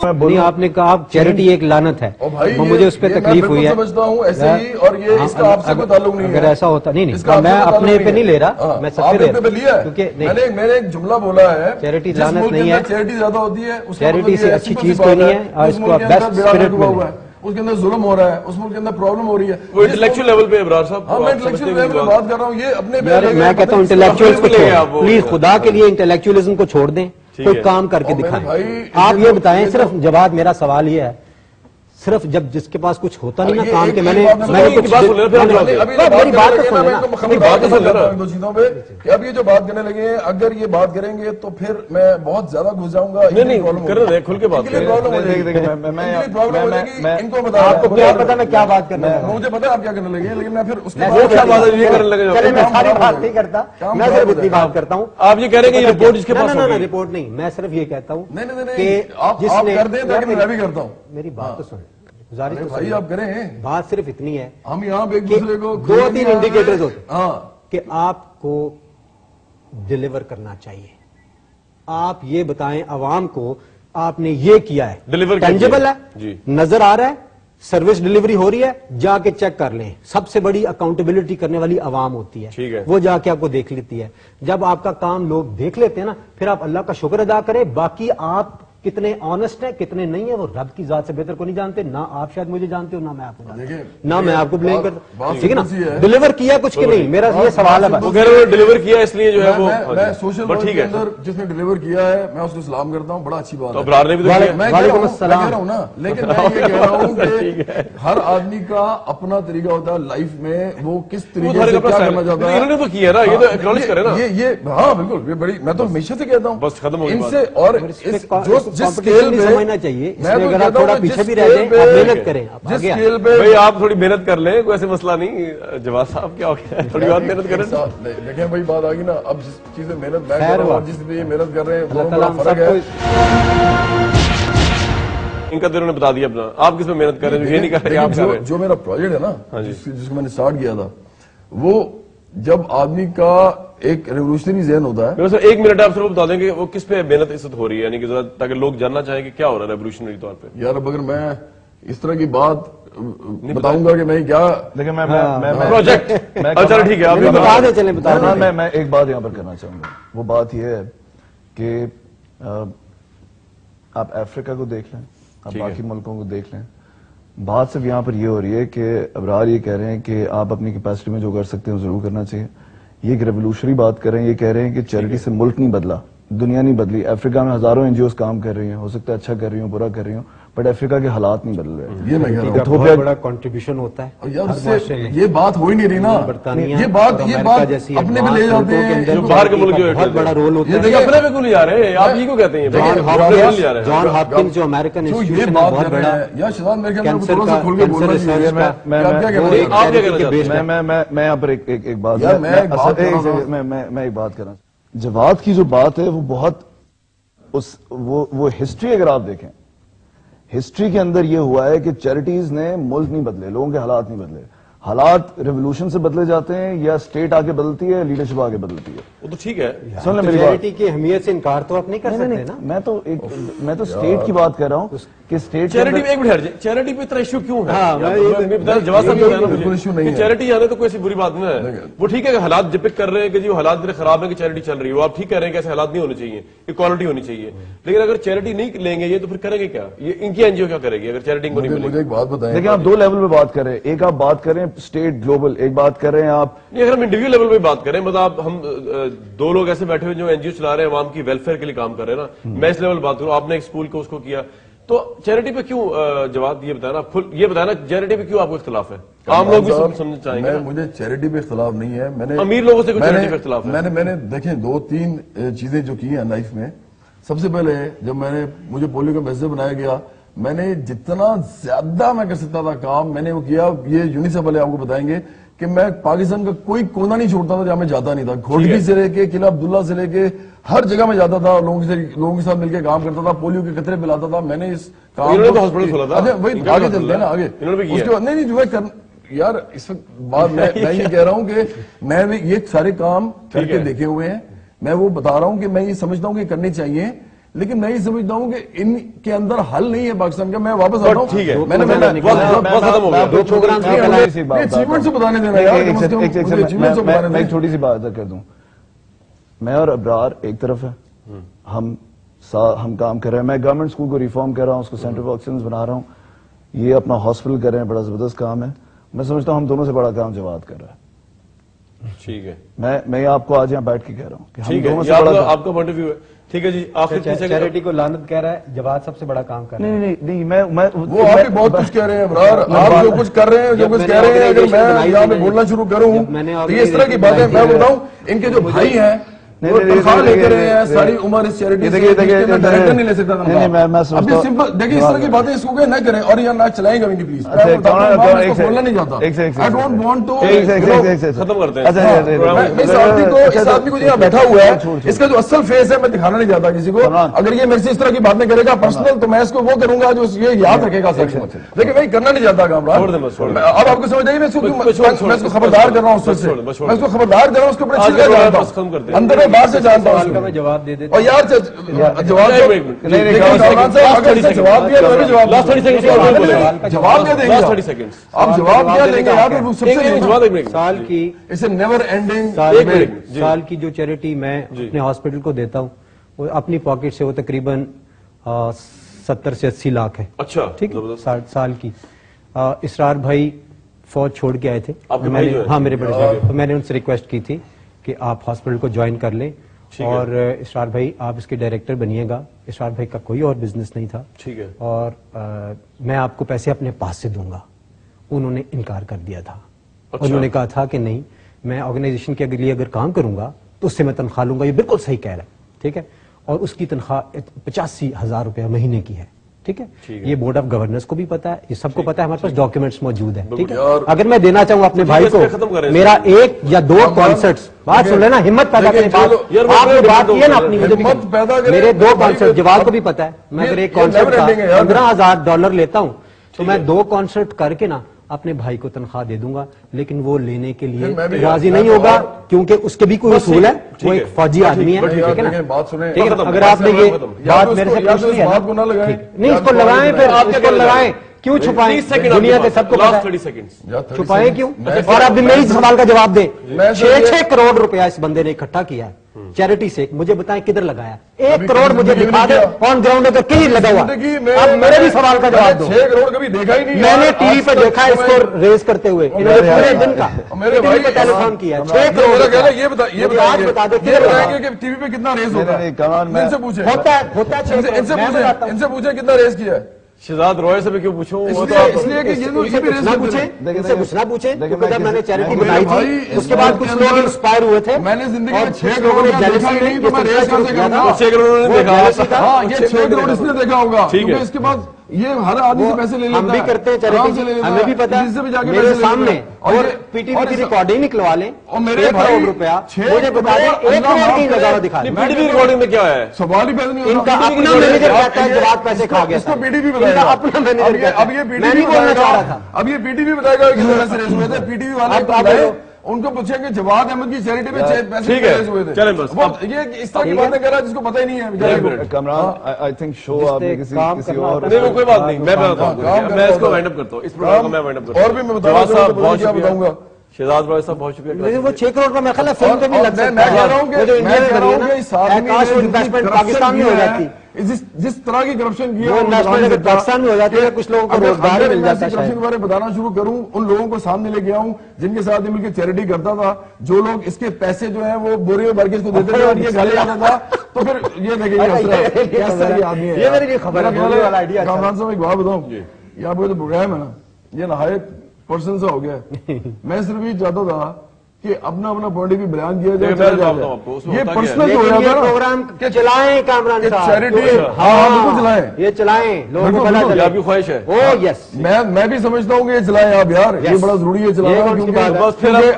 نہیں آپ نے کہا چیریٹی ایک لعنت ہے، مجھے اس پہ تکلیف ہوئی ہے، سمجھتا ہوں ایسے ہی، اور یہ اس کا آپ سے کوئی تعلق نہیں ہے. اگر ایسا ہوتا نہیں میں اپنے پہ نہیں لے رہا، میں سب پہ لیا ہے، کیونکہ میں نے ایک جملہ بولا ہے چیریٹی لعنت نہیں ہے، چیریٹی زیادہ ہوتی ہے، چیریٹی سے اچھی چیز کوئی نہیں ہے، اس کو بیسٹ اسپرٹ میں اس کے اندر ظلم ہو رہا ہے، اس ملک کے اندر پرابلم ہو رہی ہے. وہ انٹلیکچوئل لیول پہ ابرار صاحب، ہاں میں انٹلیکچوئل لیول پہ بات کر رہا ہوں. یہ اپنے میں کہتا ہوں انٹلیکچوئلز کو چھوڑ، پلیز خدا کے لیے انٹلیکچوئلزم کو چھوڑ دیں، کوئی کام کر کے دکھائیں. آپ یہ بتائیں، صرف جواد میرا سوال یہ ہے، صرف جب جس کے پاس کچھ ہوتا نہیں نا کام کے، میں نے میری بات تو سن رہا ہوں دو چیزوں پہ کہ اب یہ جو بات کرنے لگے ہیں، اگر یہ بات کریں گے تو پھر میں بہت زیادہ گھس جاؤں گا. نہیں کر رہے کھل کے بات کریں، ان کو بتا آپ کو کیا پتا میں کیا بات کرنا ہے، مجھے پتا ہے آپ کیا کرنے لگے، لیکن میں پھر اس کے وہ کیا بات یہ کرنے لگے. میں ساری بات نہیں کرتا، میں صرف اتنی بات کرتا ہوں. آپ یہ کہہ رہے ہیں کہ یہ رپورٹ جس کے پاس ہوگی، رپورٹ نہیں، میں صرف یہ کہتا ہوں کہ آپ کر دیں تاکہ میں بھی کرتا ہوں. میری بات تو سنیں، گزارش تو بھائی آپ کریں. بات صرف اتنی ہے، ہم یہاں پہ ایک دوسرے کو دو تین انڈیکیٹرز ہوتے ہیں کہ آپ کو ڈیلیور کرنا چاہیے. آپ یہ بتائیں عوام کو آپ نے یہ کیا ہے، ٹینجیبل ہے، نظر آ رہا ہے، سروس ڈیلیوری ہو رہی ہے، جا کے چیک کر لیں. سب سے بڑی اکاؤنٹیبلٹی کرنے والی عوام ہوتی ہے، وہ جا کے آپ کو دیکھ لیتی ہے. جب آپ کا کام لوگ دیکھ لیتے ہیں نا، پھر آپ اللہ کا شکر ادا کریں. باقی آپ کتنے آنےسٹ ہیں کتنے نہیں ہیں وہ رب کی ذات سے بہتر کو نہیں جانتے، نہ آپ شاید مجھے جانتے ہو، نہ میں آپ کو جانتا ہوں، نہ میں آپ کو بلیم کرتا. ٹھیک ہے نا، ڈیلیور کیا کچھ کہ نہیں، میرا یہ سوال ہے. ڈیلیور کیا اس لیے جو ہے وہ میں سوشل ورک کے اندر جس نے ڈیلیور کیا ہے میں اس کو سلام کرتا ہوں، بڑا اچھی بات ہے. ابرار نے بھی وعلیکم السلام. لیکن میں یہ کہہ رہا ہوں کہ ہر آدمی کا اپنا طریقہ ہوتا ہے لائف میں، وہ کس طریقے سے کیا کرنا چاہتا ہے. انہوں نے تو کیا نا، یہ تو ایکنالج کرے نا. یہ ہاں بالکل، یہ بڑی، میں تو ہمیشہ سے کہتا ہوں بس ختم ہو ان سے. اور جس اسکیل پہ سمجھنا چاہیے، اس میں اگر آپ تھوڑا پیچھے بھی رہ جائیں، آپ محنت کریں. جس اسکیل پہ بھائی آپ تھوڑی محنت کر لیں، کوئی ایسے مسئلہ نہیں. جواد صاحب کیا ہو گیا، تھوڑی بات محنت کریں. دیکھیں بھائی بات آ گئی نا، اب جس چیز میں محنت میں کر رہا ہوں اور جس پہ یہ محنت کر رہے ہیں دونوں بڑا فرق ہے. ان کا انہوں نے بتا دیا اپنا، آپ کس میں محنت کر رہے ہیں، یہ نہیں کر رہے آپ کر رہے ہیں. جو میرا پروجیکٹ ہے نا جس کو میں نے سٹارٹ کیا تھا، وہ جب آدمی کا ایک ریولوشنری ذہن ہوتا ہے. سر ایک منٹ آپ صرف بتا دیں کہ وہ کس پہ محنت اس وقت ہو رہی ہے، یعنی کہ ذرا تاکہ لوگ جاننا چاہیں کہ کیا ہو رہا ہے ریولوشنری طور پہ. یار اب اگر میں اس طرح کی بات بتاؤں گا کہ میں کیا لیکن پروجیکٹ، چلو ٹھیک ہے آپ بتا دیں. چلیں بتا دیں. میں ایک بات یہاں پر کرنا چاہوں گا. وہ بات یہ ہے کہ آپ افریقہ کو دیکھ لیں، آپ باقی ملکوں کو دیکھ لیں. بات صرف یہاں پر یہ ہو رہی ہے کہ ابرار یہ کہہ رہے ہیں کہ آپ اپنی کیپیسٹی میں جو کر سکتے ہیں وہ ضرور کرنا چاہیے. یہ ایک ریولوشنری بات کر رہے ہیں، یہ کہہ رہے ہیں کہ چیریٹی سے ملک نہیں بدلا، دنیا نہیں بدلی. افریقہ میں ہزاروں این جی اوز کام کر رہی ہیں، ہو سکتا ہے اچھا کر رہی ہوں، برا کر رہی ہوں، بٹ افریقہ کے حالات نہیں بدل رہے. یہ میں کہہ رہا ہوں بہت بڑا کنٹریبیوشن ہوتا ہے. یہ بات ہو ہی نہیں رہی نا، یہ بات اپنے پہ لے جاتے ہیں. باہر کے ملک جو بہت بڑا رول ہوتا ہے. اپنے پہ کیوں نہیں جا رہے، آپ یہ کیوں کہتے ہیں. جان ہاپکنس جو امریکن انسٹیٹیوٹ ہے بہت بڑا میں یہاں پر ایک بات کرنا. جواد کی جو بات ہے وہ بہت وہ ہسٹری اگر آپ دیکھیں، ہسٹری کے اندر یہ ہوا ہے کہ چیریٹیز نے ملک نہیں بدلے، لوگوں کے حالات نہیں بدلے. حالات ریولوشن سے بدلے جاتے ہیں یا اسٹیٹ آگے بدلتی ہے، لیڈرشپ آگے بدلتی ہے. وہ تو ٹھیک ہے، سن لیں میری بات. چیریٹی کی اہمیت سے انکار تو آپ نہیں کر سکتے نا. میں تو اسٹیٹ کی بات کر رہا ہوں کہ اسٹیٹ چیریٹی ایک منٹ چیریٹی پہ اتنا ایشو کیوں ہے. جواد صاحب چیریٹی آنے تو کوئی ایسی بری بات نہیں ہے. وہ ٹھیک ہے کہ حالات ڈپک کر رہے ہیں کہ جی وہ حالات اتنے خراب ہیں کہ چیریٹی چل رہی ہے، وہ آپ ٹھیک کہہ رہے ہیں کہ ایسے حالات نہیں ہونے چاہیے، اکوالٹی ہونی چاہیے. لیکن اگر چیریٹی نہیں لیں گے یہ تو پھر کریں گے کیا، یہ ان کی این جی او کیا کرے گی اگر چیریٹی کو نہیں ملے گی. مجھے ایک بات بتائیں، لیکن آپ دو لیول پہ بات کر رہے ہیں. ایک آپ بات کر رہے ہیں اسٹیٹ گلوبل، ایک بات کر رہے ہیں آپ نہیں. اگر ہم انڈیویجول لیول پہ بات کریں، مطلب ہم دو لوگ ایسے بیٹھے ہوئے جو این جی او چلا رہے ہیں، عوام کی ویلفیئر کے لیے کام کر رہے ہیں نا. میں اس لیول بات کروں، آپ نے ایک اسکول کو اس کو کیا، تو چیریٹی پہ کیوں جواب یہ بتانا، یہ بتانا چیریٹی پہ کیوں آپ کو اختلاف ہے. عام لوگ بھی سمجھنا چاہیں گے. مجھے چیریٹی پہ اختلاف نہیں ہے، میں نے امیر لوگوں سے چیریٹی پہ اختلاف ہے. میں نے دیکھیں دو تین چیزیں جو کی ہیں لائف میں. سب سے پہلے جب مجھے پولیو کا میسر بنایا گیا، میں نے جتنا زیادہ میں کر سکتا تھا کام میں نے وہ کیا. یہ یونیسیف والے آپ کو بتائیں گے کہ میں پاکستان کا کوئی کونا نہیں چھوڑتا تھا جہاں میں جاتا نہیں تھا. کھوٹگی سے لے کے قلعہ عبداللہ سے لے کے ہر جگہ میں جاتا تھا، لوگوں کے ساتھ مل کے کام کرتا تھا، پولیو کے قطرے پلاتا تھا. میں نے اس کام وہی آگے چلتے ہیں نا آگے اس کے بعد نہیں یار اس وقت بات میں یہ کہہ رہا ہوں کہ میں بھی یہ سارے کام کر کے دیکھے ہوئے ہیں. میں وہ بتا رہا ہوں کہ میں یہ سمجھتا ہوں کہ کرنے چاہیے، لیکن میں یہ سمجھتا ہوں کہ ان کے اندر حل نہیں ہے پاکستان کا. میں واپس آتا ہوں. ٹھیک ہے, میں نے بہت ختم ہو گیا. اچیومنٹ سے بتانے دینا یار. میں ایک چھوٹی سی بات کر دوں. میں اور ابرار ایک طرف ہے, ہم کام کر رہے ہیں. میں گورنمنٹ اسکول کو ریفارم کر رہا ہوں, اس کو سینٹر آف ایکسلنس بنا رہا ہوں. یہ اپنا ہاسپٹل کر رہے ہیں, بڑا زبردست کام ہے. میں سمجھتا ہوں ہم دونوں سے بڑا کام جواد کر رہا ہے. ٹھیک ہے, میں آپ کو آج یہاں بیٹھ کے کہہ رہا ہوں کہ ٹھیک ہے, آپ کا پوائنٹ آف ویو ہے. ٹھیک ہے جی, آخر چیریٹی کو لعنت کہہ رہا ہے, جواد سب سے بڑا کام کر رہا ہے. نہیں, میں وہ آپ بھی بہت کچھ کہہ رہے ہیں ابرار. آپ جو کچھ کر رہے ہیں, جو کچھ کہہ رہے ہیں, اگر میں یہاں پہ بولنا شروع کروں تو یہ اس طرح کی باتیں میں بتاؤں. ان کے جو بھائی ہیں وہ تنخواہ لے کے رہے ہیں ساری عمر اس چیریٹی سے, میں ڈائریکٹر نہیں لے سکتا تنخواہ. ابھی سمپل دیکھیں, اس طرح کی باتیں اس کو نہ کریں اور یہ نہ چلائیں گے پلیز. میں بولنا نہیں چاہتا. I don't want to ختم کرتے ہیں. اس آدمی کو جو یہاں بیٹھا ہوا ہے, اس کا جو اصل فیس ہے میں دکھانا نہیں چاہتا کسی کو. اگر یہ میرے سے اس طرح کی باتیں کرے گا پرسنل, تو میں اس کو وہ کروں گا جو یہ یاد رکھے گا. لیکن میں کرنا نہیں چاہتا کام. اب آپ کو سمجھ آئیے, میں اس کو خبردار کر رہا ہوں. میں اس کو خبردار کر رہا ہوں, اس کو بڑے اچھی طرح جانتا ہوں, اندر باہر سے جانتا ہوں. میں جواب دے دیتا اور یار جواب دے دیں گے. آپ جواب کیا دیں گے یار؟ سال کی اسے نیور اینڈنگ سال کی جو چیریٹی میں اپنے ہاسپٹل کو دیتا ہوں, وہ اپنی پاکٹ سے وہ تقریباً 70 سے 80 لاکھ ہے. اچھا, ٹھیک سال کی. اسرار بھائی فوج چھوڑ کے آئے تھے, ہاں میرے بڑے بھائی, تو میں نے ان سے ریکویسٹ کی تھی کہ آپ ہاسپٹل کو جوائن کر لیں, اور اسرار بھائی آپ اس کے ڈائریکٹر بنیے گا. اسرار بھائی کا کوئی اور بزنس نہیں تھا, ٹھیک ہے, اور میں آپ کو پیسے اپنے پاس سے دوں گا. انہوں نے انکار کر دیا تھا. انہوں نے کہا تھا کہ نہیں, میں آرگنائزیشن کے لیے اگر کام کروں گا تو اس سے میں تنخواہ لوں گا. یہ بالکل صحیح کہہ رہا ہے, ٹھیک ہے, اور اس کی تنخواہ 85,000 روپے مہینے کی ہے. ٹھیک ہے, یہ بورڈ آف گورننس کو بھی پتا ہے, یہ سب کو پتا ہے, ہمارے پاس ڈاکیومنٹس موجود ہیں. ٹھیک ہے, اگر میں دینا چاہوں اپنے بھائی کو میرا 1 یا 2 کانسرٹس, بات سن لینا, ہمت پیدا کریں. آپ نے بات کی ہے نا اپنی, میرے 2 کانسرٹ جواد کو بھی پتا ہے. میں اگر ایک کانسرٹ کا $15,000 لیتا ہوں تو میں 2 کانسرٹ کر کے نا اپنے بھائی کو تنخواہ دے دوں گا, لیکن وہ لینے کے لیے راضی نہیں ہوگا کیونکہ اس کے بھی کوئی اصول ہے. وہ ایک فوجی آدمی ہے, ٹھیک ہے نا. اگر آپ نے یہ بات میرے سے پوچھ لی ہے نہیں, اس کو لگائیں, پھر آپ کے لگائیں, کیوں چھپائیں؟ دنیا کے سب کو چھپائیں کیوں؟ اور اب نئی سوال کا جواب دیں. 6 کروڑ روپیہ اس بندے نے اکٹھا کیا ہے چیریٹی سے. مجھے بتائیں کدھر لگایا؟ 1 کروڑ مجھے دکھا دے آن گراؤنڈ اگر کہیں لگا ہوا. اب میرے بھی سوال کا جواب دو. 6 کروڑ کبھی دیکھا ہی نہیں. میں نے ٹی وی پہ دیکھا اس کو ریز کرتے ہوئے, انہوں نے پورے دن کا میرے بھائی پہ ٹیلی فون کیا. 6 کروڑ یہ بتا دو کہ ٹی وی پہ کتنا ریز ہوتا ہے. ان سے پوچھیں, ان سے پوچھیں کتنا ریز کیا ہے. شہزاد روئے سے میں کیوں پوچھوں؟ اس لیے کہ یہ بھی نہ پوچھیں کیونکہ جب میں نے چیریٹی بنائی تھی اس کے بعد کچھ لوگ انسپائر ہوئے تھے. میں نے زندگی میں 6 کروڑ دیکھا ہی نہیں, تو میں ریس کہاں سے کروں گا؟ 6 کروڑ نے دیکھا. ہاں, یہ 6 کروڑ اس نے دیکھا ہوگا, کیونکہ اس کے بعد یہ ہر آدمی سے پیسے لے لیتا ہے. ہم بھی کرتے ہیں چیریٹی, ہمیں بھی پتا ہے. میرے سامنے اور پی ٹی وی کی ریکارڈنگ نکلوا لیں, اور میرے 1 کروڑ روپیہ مجھے بتا دیں 1 کروڑ کی نظارہ دکھا دیں. پی ٹی وی ریکارڈنگ میں کیا ہے؟ سوال ہی پیدا نہیں ہوتا. ان کا اپنا مینیجر کہتا ہے جواد پیسے کھا گیا. اس کو پی ٹی وی بتائے گا. اپنا مینیجر کہتا ہے. اب یہ پی ٹی وی بتائے گا, اب یہ پی ٹی وی بتائے گا کہ کتنے پیسے ریز ہوئے تھے. پی ٹی وی والے ان کو پوچھیں کہ جواد احمد کی چیریٹی میں پیسے ریز ہوئے تھے. یہ اس طرح کی باتیں کر رہا ہے جس کو پتہ ہی نہیں ہے. کامران آئی تھنک شو آپ نے کسی اور نہیں, وہ کوئی بات نہیں, میں بتاتا ہوں, میں اس کو وائنڈ اپ کرتا ہوں, اس پروگرام کو میں وائنڈ اپ کرتا ہوں. اور بھی میں بتاؤں گا. شہزاد روئے صاحب بہت شکریہ. وہ 6 کروڑ کا میں خیال ہے فلم پہ بھی لگ سکتا ہے. میں کہہ رہا ہوں کہ انویسٹمنٹ پاکستان میں ہو جاتی, جس طرح کی کرپشن کی وہ انویسٹمنٹ پاکستان میں ہو جاتی ہے, کچھ لوگوں کو روزگار مل جاتا ہے. کرپشن کے بارے میں بتانا شروع کروں, ان لوگوں کو سامنے لے کے آؤں جن کے ساتھ مل کے چیریٹی کرتا تھا, جو لوگ اس کے پیسے جو ہیں وہ بورے میں بھر کے اس کو دیتے تھے اور یہ گھر جاتا تھا, تو پھر یہ دیکھیں یہ آدمی ہے. یہ میری خبر ہے, کامران صاحب ایک بات بتاؤں, یہ آپ کا جو پروگرام ہے نا, یہ نہایت پرسن سا ہو گیا ہے. میں صرف یہ چاہتا تھا کہ اپنا پوائنٹ بھی بیان کیا جائے. یہ پرسنل ہو جاتا ہے پروگرام چلائیں کامران صاحب, چیریٹی ہاں بالکل چلائیں, یہ چلائیں, لوگوں کو پتہ چلے. آپ کی خواہش ہے. او یس, میں بھی سمجھتا ہوں کہ یہ چلائیں آپ یار, یہ بڑا ضروری ہے چلانا.